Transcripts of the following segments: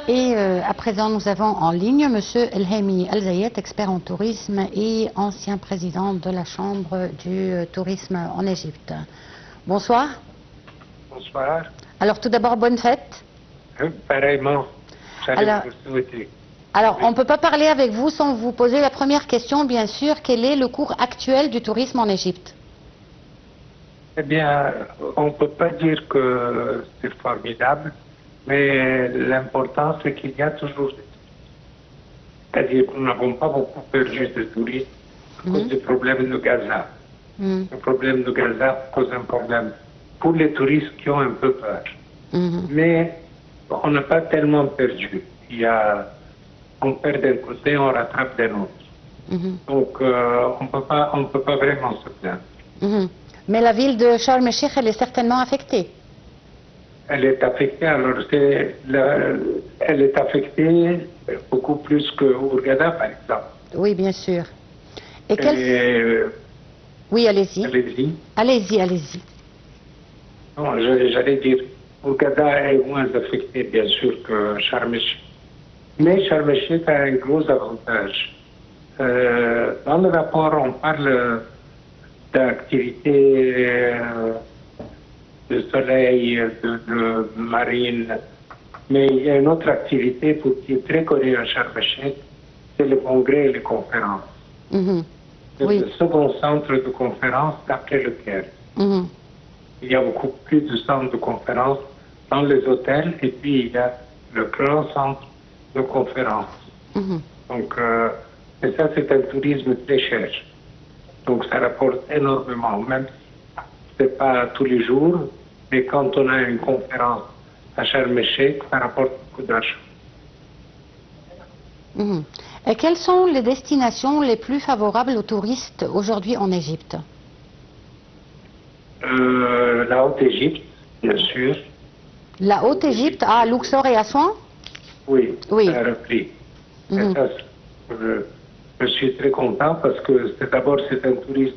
Et à présent, nous avons en ligne M. Elhemi Al-Zayed, expert en tourisme et ancien président de la Chambre du tourisme en Égypte. Bonsoir. Bonsoir. Alors tout d'abord, bonne fête. Pareillement, j'allais vous souhaiter. Alors, on ne peut pas parler avec vous sans vous poser la première question, bien sûr. Quel est le cours actuel du tourisme en Égypte? Eh bien, on ne peut pas dire que c'est formidable, mais l'important, c'est qu'il y a toujours... C'est-à-dire que nous n'avons pas beaucoup perdu de touristes à cause du problème de Gaza. Le problème de Gaza cause un problème pour les touristes qui ont un peu peur. Mais on n'a pas tellement perdu. On perd d'un côté, on rattrape d'un autre. Donc, on ne peut pas vraiment se plaindre. Mais la ville de Sharm el-Sheikh, elle est certainement affectée. Elle est affectée, alors elle est affectée beaucoup plus que Hurghada, par exemple. Oui, bien sûr. Oui, allez-y. Allez-y. Allez-y, allez-y. Non, j'allais dire, Hurghada est moins affectée, bien sûr, que Sharm el-Sheikh. Mais Sharm el-Sheikh a un gros avantage. Dans le rapport, on parle d'activités de soleil, de marine, mais il y a une autre activité qui est très connue à Sharm el-Sheikh, c'est les congrès et les conférences. C'est le second centre de conférences après le Caire. Il y a beaucoup plus de centres de conférences dans les hôtels et puis il y a le grand centre de conférences. Donc, et ça, c'est un tourisme très cher. Donc, ça rapporte énormément, même si ce n'est pas tous les jours, mais quand on a une conférence à Sharm el-Sheikh, ça rapporte beaucoup d'argent. Et quelles sont les destinations les plus favorables aux touristes aujourd'hui en Égypte? La Haute-Égypte, bien sûr. La Haute-Égypte, à Luxor et Assouan? Oui, oui. Ça a repris. Et ça, je suis très content parce que d'abord c'est un tourisme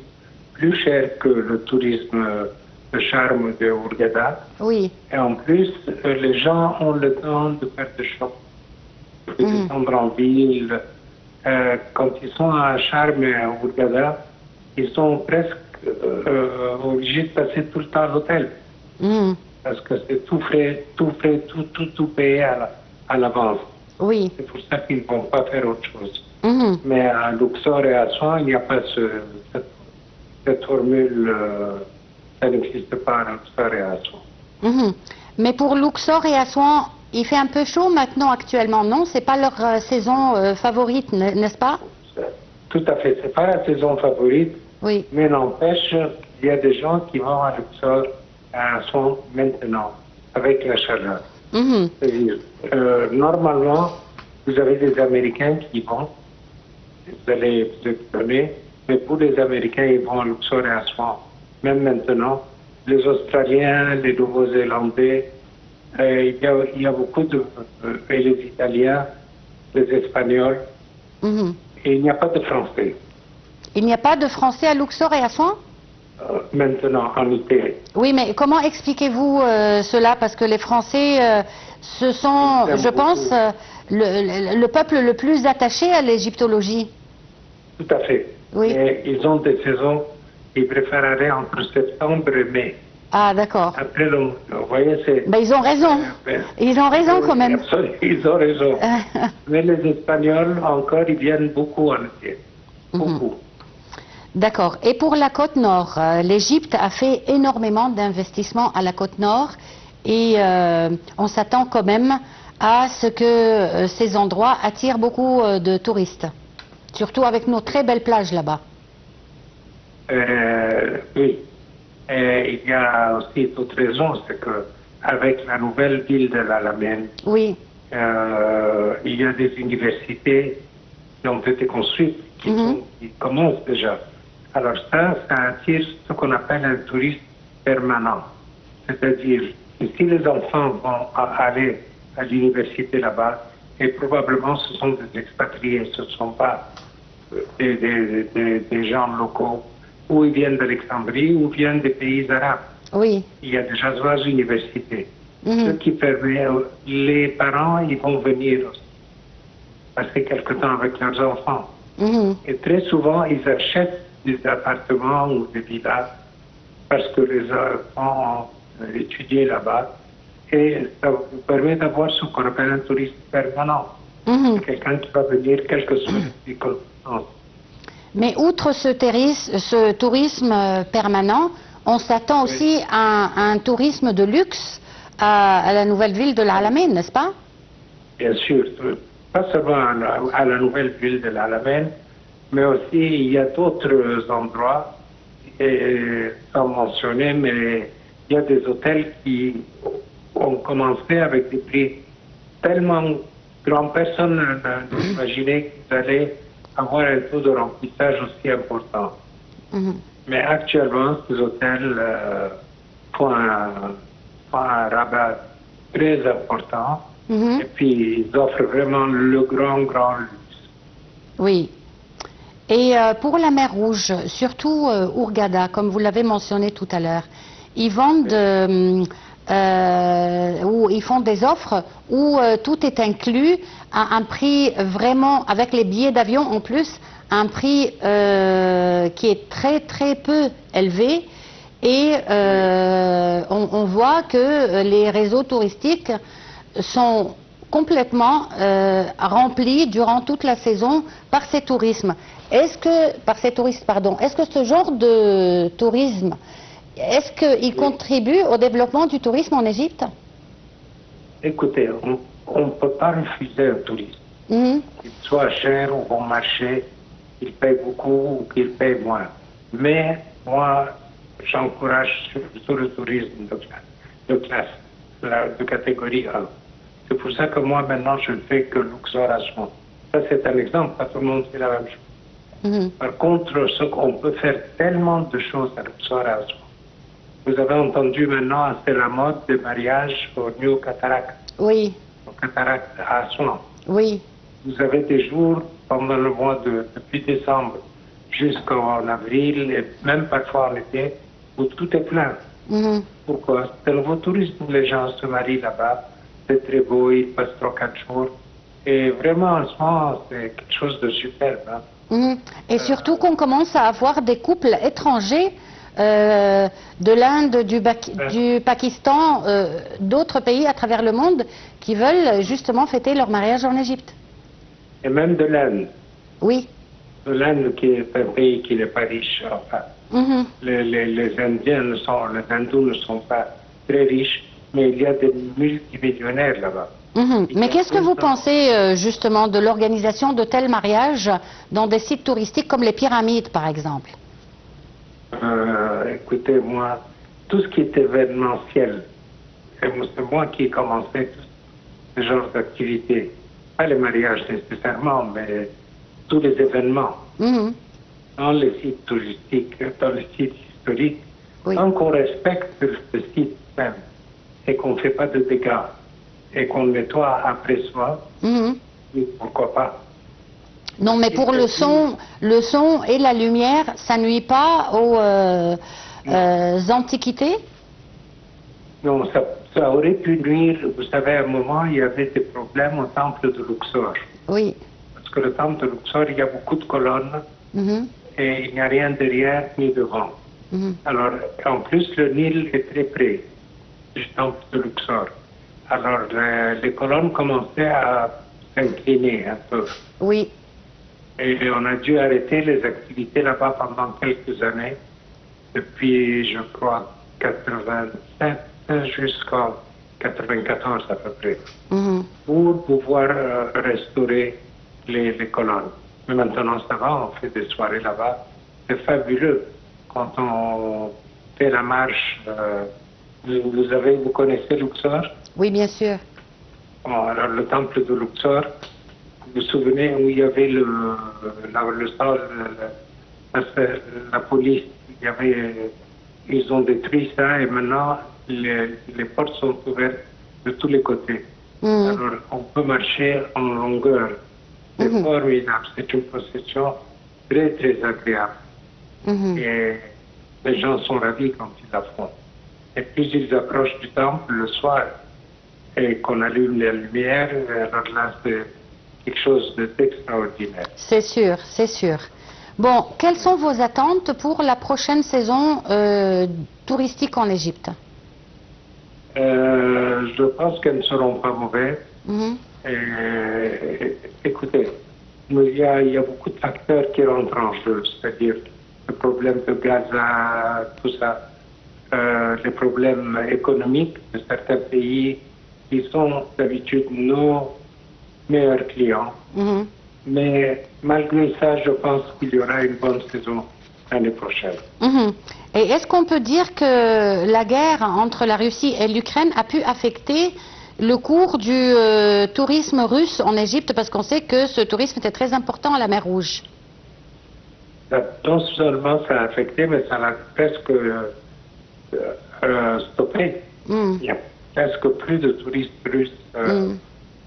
plus cher que le tourisme de Sharm de Hurghada. Oui. Et en plus, les gens ont le temps de faire des choses, de descendre en ville. Quand ils sont à Sharm et à Hurghada, ils sont presque obligés de passer tout le temps à l'hôtel. Parce que c'est tout frais, tout payé à l'avance. Oui. C'est pour ça qu'ils ne vont pas faire autre chose. Mais à Luxor et à Assouan, il n'y a pas cette formule, ça n'existe pas à Luxor et à Assouan. Mais pour Luxor et Assouan, il fait un peu chaud maintenant actuellement, non? C'est pas leur saison favorite, n'est-ce pas? Tout à fait, c'est pas la saison favorite. Oui. Mais n'empêche, il y a des gens qui vont à Luxor et à Assouan maintenant, avec la chaleur. C'est-à-dire, normalement, vous avez des Américains qui vont, vous allez vous étonner, mais pour les Américains, ils vont à Luxor et à Assouan. Même maintenant, les Australiens, les Nouveaux-Zélandais, il y a beaucoup et les Italiens, les Espagnols, et il n'y a pas de Français. Il n'y a pas de Français à Luxor et Assouan? Maintenant, en été. Oui, mais comment expliquez-vous cela? Parce que les Français, ce sont, je pense, le peuple le plus attaché à l'égyptologie. Tout à fait. Oui. Et ils ont des saisons, ils préféreraient entre septembre et mai. Ah, d'accord. Après, vous voyez, c'est... Ben, ils ont raison. Ils ont raison quand même. Absolument, ils ont raison. Mais les Espagnols, encore, ils viennent beaucoup en été. Beaucoup. D'accord. Et pour la côte nord, l'Égypte a fait énormément d'investissements à la côte nord et on s'attend quand même à ce que ces endroits attirent beaucoup de touristes, surtout avec nos très belles plages là-bas. Oui. Et il y a aussi d'autres raisons, c'est qu'avec la nouvelle ville de l'Alamène, oui. Il y a des universités qui ont été construites, qui commencent déjà. Alors ça attire ce qu'on appelle un tourisme permanent. C'est-à-dire que si les enfants vont aller à l'université là-bas, et probablement ce sont des expatriés, ce ne sont pas des gens locaux, ou ils viennent d'Alexandrie, ou viennent des pays arabes. Oui. Il y a déjà 3 universités. ce qui permet, les parents, ils vont venir passer quelque temps avec leurs enfants. Et très souvent, ils achètent des appartements ou des villas parce que les enfants ont étudié là-bas. Et ça vous permet d'avoir ce qu'on appelle un tourisme permanent. C'est quelqu'un qui va venir quel que soit les circonstances. Mais outre ce tourisme permanent, on s'attend aussi à un tourisme de luxe à la nouvelle ville de l'Alamein, n'est-ce pas? Bien sûr, pas seulement à la nouvelle ville de l'Alamein, mais aussi il y a d'autres endroits, sans mentionner, mais il y a des hôtels qui ont commencé avec des prix tellement grands, personne n'imaginait qu'ils allaient avoir un taux de remplissage aussi important. Mais actuellement, ces hôtels font un rabat très important et puis ils offrent vraiment le grand luxe. Oui. Et pour la mer Rouge, surtout Hurghada, comme vous l'avez mentionné tout à l'heure, ils vendent, ou ils font des offres où tout est inclus à un prix vraiment, avec les billets d'avion en plus, un prix qui est très peu élevé. Et on voit que les réseaux touristiques sont complètement remplis durant toute la saison par ces touristes. Est-ce que ce genre de tourisme, est-ce qu'il contribue au développement du tourisme en Égypte? Écoutez, on ne peut pas refuser un touriste. Qu'il soit cher ou bon marché, qu'il paye beaucoup ou qu'il paye moins. Mais moi, j'encourage sur le tourisme de catégorie 1. C'est pour ça que moi, maintenant, je ne fais que Luxor Aswan. Ça, c'est un exemple, pas tout le monde fait la même chose. Par contre, ce qu'on peut faire tellement de choses à Luxor Aswan. Vous avez entendu maintenant, c'est la mode des mariages au New Cataract. Oui. Au Cataract à Aswan. Oui. Vous avez des jours pendant le mois depuis décembre jusqu'en avril et même parfois en été où tout est plein. Pourquoi? C'est le nouveau tourisme où les gens se marient là-bas. C'est très beau, ils passent 3-4 jours. Et vraiment, en ce moment, c'est quelque chose de superbe. Et surtout qu'on commence à avoir des couples étrangers de l'Inde, du Pakistan, d'autres pays à travers le monde qui veulent justement fêter leur mariage en Égypte. Et même de l'Inde. Oui. De l'Inde qui est un pays qui n'est pas riche. Enfin, les Indiens les hindous ne sont pas très riches, mais il y a des multimillionnaires là-bas. Mais qu'est-ce que vous pensez justement de l'organisation de tels mariages dans des sites touristiques comme les pyramides par exemple? Écoutez, moi, tout ce qui est événementiel, c'est moi qui ai commencé ce genre d'activité. Pas les mariages nécessairement, mais tous les événements. Dans les sites touristiques, dans les sites historiques, tant qu'on respecte le site même et qu'on ne fait pas de dégâts et qu'on nettoie après soi, pourquoi pas? Non, mais pour le son et la lumière, ça nuit pas aux antiquités? Non, ça aurait pu nuire. Vous savez, à un moment, il y avait des problèmes au temple de Luxor. Oui. Parce que le temple de Luxor, il y a beaucoup de colonnes et il n'y a rien derrière ni devant. Alors, en plus, le Nil est très près du temple de Luxor. Alors, les colonnes commençaient à s'incliner un peu. Oui. Et on a dû arrêter les activités là-bas pendant quelques années, depuis, je crois, 87 jusqu'en 94 à peu près, pour pouvoir restaurer les colonnes. Mais maintenant, ça va, on fait des soirées là-bas. C'est fabuleux quand on fait la marche. Vous connaissez Luxor? Oui, bien sûr. Bon, alors, le temple de Luxor, vous vous souvenez où il y avait le sol, la police, ils ont détruit ça et maintenant les portes sont ouvertes de tous les côtés. Alors on peut marcher en longueur. C'est formidable, c'est une procession très agréable. Et les gens sont ravis quand ils la font. Et plus ils approchent du temple le soir, et qu'on allume les lumières, alors là, c'est quelque chose d'extraordinaire. C'est sûr, c'est sûr. Bon, quelles sont vos attentes pour la prochaine saison touristique en Égypte? Je pense qu'elles ne seront pas mauvaises. Mhm. Écoutez, il y a beaucoup de facteurs qui rentrent en jeu, c'est-à-dire le problème de Gaza, tout ça, les problèmes économiques de certains pays qui sont d'habitude nos meilleurs clients. Mhm. Mais malgré ça, je pense qu'il y aura une bonne saison l'année prochaine. Mhm. Et est-ce qu'on peut dire que la guerre entre la Russie et l'Ukraine a pu affecter le cours du tourisme russe en Égypte, parce qu'on sait que ce tourisme était très important à la mer Rouge? Non seulement ça a affecté, mais ça l'a presque stoppé. Mhm. Il y a presque plus de touristes russes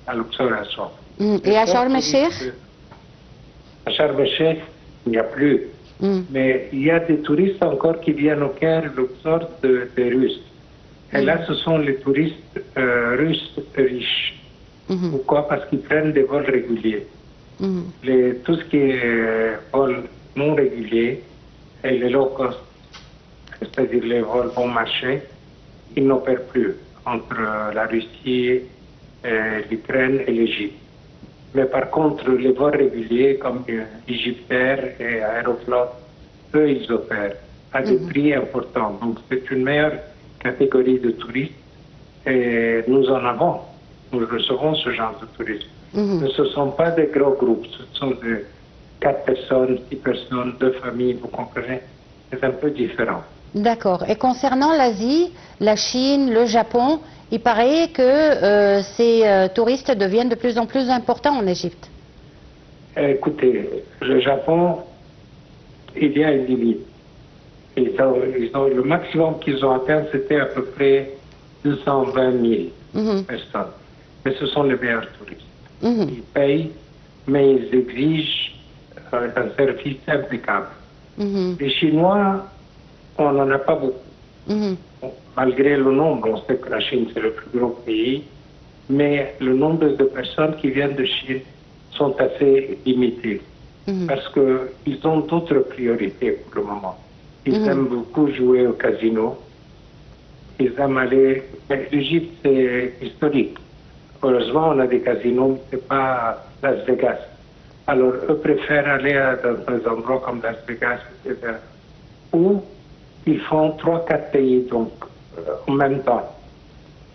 à Luxor à Soir. Mhm. Et à Sharm el-Sheikh? À Sharm el-Sheikh, il n'y a plus. Mhm. Mais il y a des touristes encore qui viennent au Caire, Luxor, des Russes. Et là, ce sont les touristes russes riches. Mhm. Pourquoi? Parce qu'ils prennent des vols réguliers. Mhm. Tout ce qui est vols non réguliers et les low cost, c'est-à-dire les vols bon marché, ils n'opèrent plus entre la Russie, l'Ukraine et l'Égypte. Mais par contre, les vols réguliers comme Egyptair et Aeroflot, eux, ils opèrent à des prix importants. Donc, c'est une meilleure catégorie de touristes et nous en avons. Nous recevons ce genre de tourisme. Mhm. Mais ce ne sont pas des gros groupes, ce sont de 4 personnes, 6 personnes, 2 familles, vous comprenez? C'est un peu différent. D'accord. Et concernant l'Asie, la Chine, le Japon, il paraît que ces touristes deviennent de plus en plus importants en Égypte. Écoutez, le Japon, il y a une limite. Le maximum qu'ils ont atteint, c'était à peu près 220 000 Mhm. personnes. Mais ce sont les meilleurs touristes. Mhm. Ils payent, mais ils exigent un service impeccable. Mhm. Les Chinois, on n'en a pas beaucoup. Mhm. Bon, malgré le nombre, on sait que la Chine, c'est le plus gros pays, mais le nombre de personnes qui viennent de Chine sont assez limités. Mhm. Parce qu'ils ont d'autres priorités pour le moment. Ils Mhm. aiment beaucoup jouer au casino. Ils aiment aller... L'Égypte, c'est historique. Heureusement, on a des casinos, mais ce n'est pas Las Vegas. Alors, eux préfèrent aller dans des endroits comme Las Vegas, etc., où ils font 3-4 pays donc, en même temps.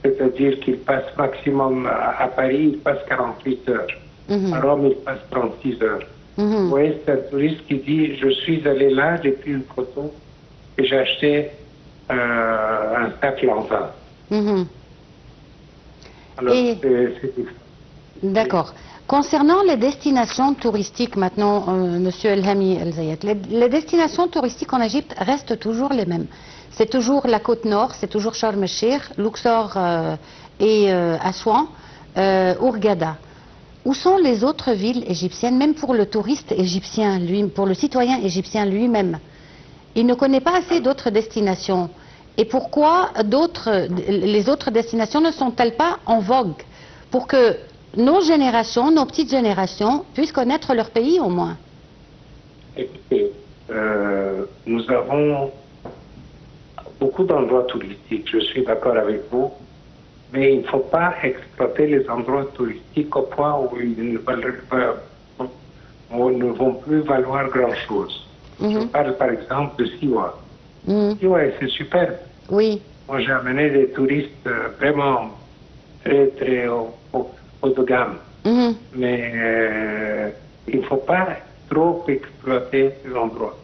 C'est-à-dire qu'ils passent maximum à Paris, ils passent 48 heures. Mhm. À Rome, ils passent 36 heures. Vous Mhm. voyez, c'est un touriste qui dit, je suis allé là, j'ai pris une photo et j'ai acheté un sac Lanza. Mhm. Alors, Et- c'est différent. D'accord. Concernant les destinations touristiques maintenant, Monsieur Elhami El Zayed, les destinations touristiques en Égypte restent toujours les mêmes. C'est toujours la côte nord, c'est toujours Sharm el-Sheikh, Luxor et Assouan, Hurghada. Où sont les autres villes égyptiennes, même pour le touriste égyptien, lui, pour le citoyen égyptien lui-même? Il ne connaît pas assez d'autres destinations. Et pourquoi les autres destinations ne sont-elles pas en vogue pour que nos générations, nos petites générations, puissent connaître leur pays au moins? Écoutez, nous avons beaucoup d'endroits touristiques, je suis d'accord avec vous, mais il ne faut pas exploiter les endroits touristiques au point où ils ne vont plus valoir grand-chose. Je Mhm. parle par exemple de Siwa. Mhm. Siwa, c'est super. Oui. Moi, j'ai amené des touristes vraiment très, très haut de gamme. Mhm. Mais il ne faut pas trop exploiter ces endroits.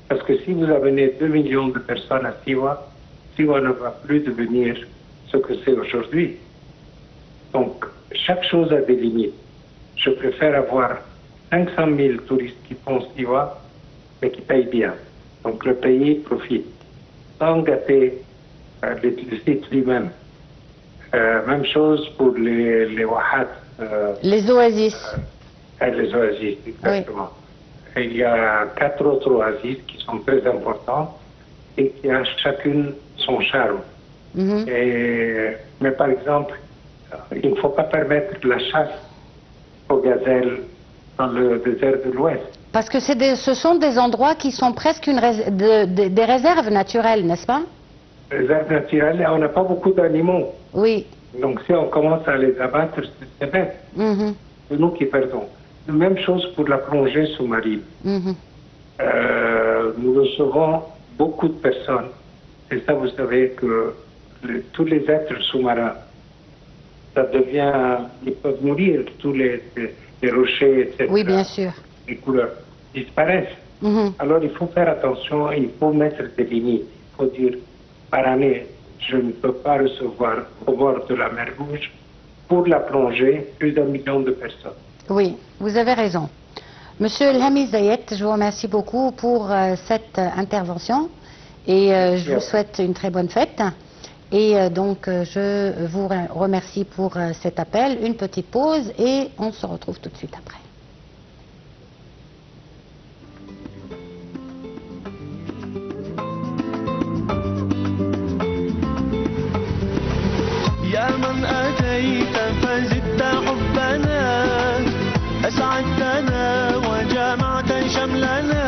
Parce que si vous amenez 2 millions de personnes à Siwa, Siwa ne va plus devenir ce que c'est aujourd'hui. Donc, chaque chose a des limites. Je préfère avoir 500 000 touristes qui font Siwa, mais qui payent bien. Donc, le pays profite. Sans gâter le site lui-même. Même chose pour les wahats. Les oasis. Les oasis, exactement. Et il y a 4 autres oasis qui sont très importantes et qui ont chacune son charme. Mhm. Mais par exemple, il ne faut pas permettre la chasse aux gazelles dans le désert de l'Ouest. Parce que ce sont des endroits qui sont presque des réserves naturelles, n'est-ce pas? Réserve naturelle, on n'a pas beaucoup d'animaux. Oui. Donc si on commence à les abattre, c'est bête. C'est nous qui perdons. Même chose pour la plongée sous-marine. Nous recevons beaucoup de personnes. Et ça, vous savez que tous les êtres sous-marins, ça devient, ils peuvent mourir, tous les rochers, etc. Oui, bien sûr. Les couleurs disparaissent. Alors il faut faire attention, il faut mettre des limites. Il faut dire, par année, je ne peux pas recevoir au bord de la mer Rouge, pour la plongée, plus d'1 million de personnes. Oui, vous avez raison. Monsieur Elhami Zayed, je vous remercie beaucoup pour cette intervention et je vous souhaite une très bonne fête. Et donc, je vous remercie pour cet appel. Une petite pause et on se retrouve tout de suite après. يا من أتيت فزدت حبنا أسعدتنا وجمعت شملنا